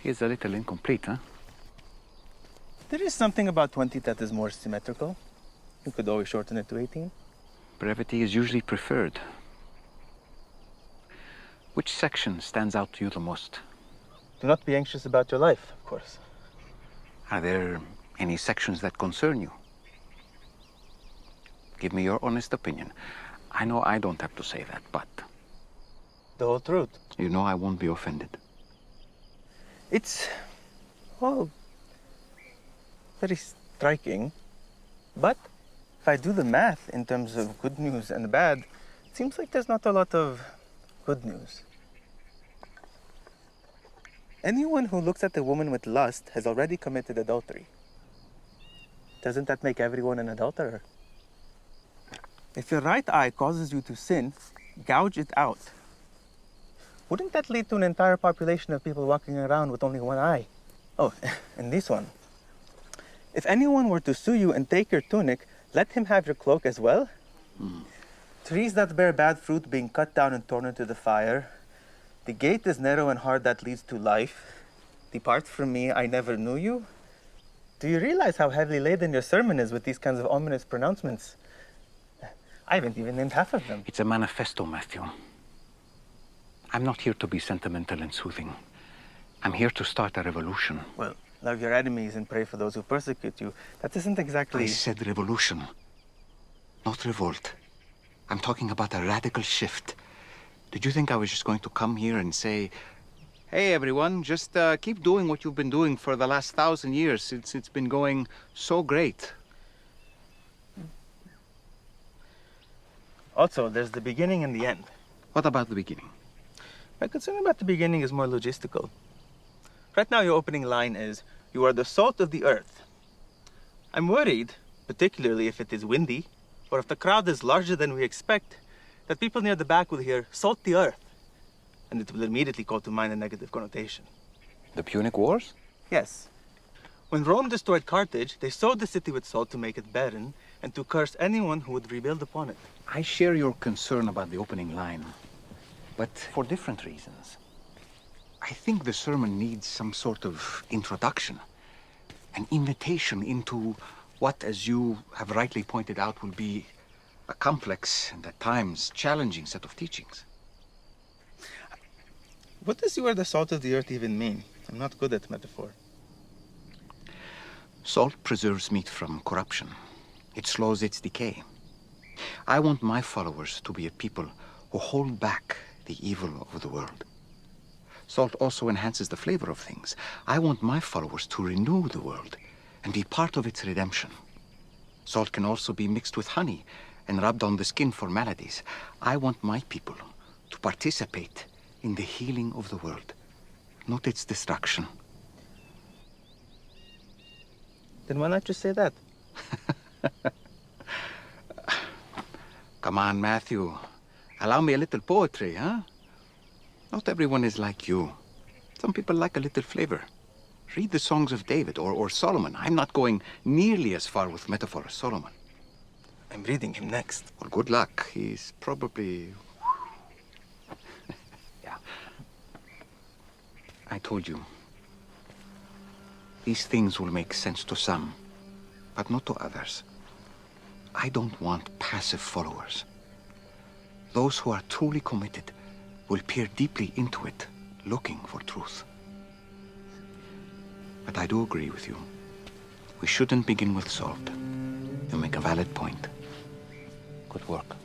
He's a little incomplete, huh? There is something about 20 that is more symmetrical. You could always shorten it to 18. Brevity is usually preferred. Which section stands out to you the most? Do not be anxious about your life, of course. Are there any sections that concern you? Give me your honest opinion. I know I don't have to say that, but... The whole truth. You know I won't be offended. It's, well, very striking. But if I do the math in terms of good news and bad, it seems like there's not a lot of good news. Anyone who looks at a woman with lust has already committed adultery. Doesn't that make everyone an adulterer? If your right eye causes you to sin, gouge it out. Wouldn't that lead to an entire population of people walking around with only one eye? Oh, and this one. If anyone were to sue you and take your tunic, let him have your cloak as well? Trees that bear bad fruit being cut down and thrown into the fire. The gate is narrow and hard that leads to life. Depart from me, I never knew you. Do you realize how heavily laden your sermon is with these kinds of ominous pronouncements? I haven't even named half of them. It's a manifesto, Matthew. I'm not here to be sentimental and soothing. I'm here to start a revolution. Well, love your enemies and pray for those who persecute you. That isn't exactly... I said revolution, not revolt. I'm talking about a radical shift. Did you think I was just going to come here and say, hey, everyone, just keep doing what you've been doing for the last 1,000 years since it's been going so great? Also, there's the beginning and the end. What about the beginning? My concern about the beginning is more logistical. Right now, your opening line is, you are the salt of the earth. I'm worried, particularly if it is windy, or if the crowd is larger than we expect, that people near the back will hear, salt the earth, and it will immediately call to mind a negative connotation. The Punic Wars? Yes. When Rome destroyed Carthage, they sowed the city with salt to make it barren, and to curse anyone who would rebuild upon it. I share your concern about the opening line, but for different reasons. I think the sermon needs some sort of introduction, an invitation into what, as you have rightly pointed out, will be a complex and at times challenging set of teachings. What does "you are the salt of the earth" even mean? I'm not good at metaphor. Salt preserves meat from corruption. It slows its decay. I want my followers to be a people who hold back the evil of the world. Salt also enhances the flavor of things. I want my followers to renew the world and be part of its redemption. Salt can also be mixed with honey and rubbed on the skin for maladies. I want my people to participate in the healing of the world, not its destruction. Then why not just say that? Come on, Matthew. Allow me a little poetry, huh? Not everyone is like you. Some people like a little flavor. Read the songs of David or Solomon. I'm not going nearly as far with metaphor as Solomon. I'm reading him next. Well, good luck. He's probably... Yeah. I told you. These things will make sense to some, but not to others. I don't want passive followers. Those who are truly committed will peer deeply into it, looking for truth. But I do agree with you. We shouldn't begin with salt. You make a valid point. Good work.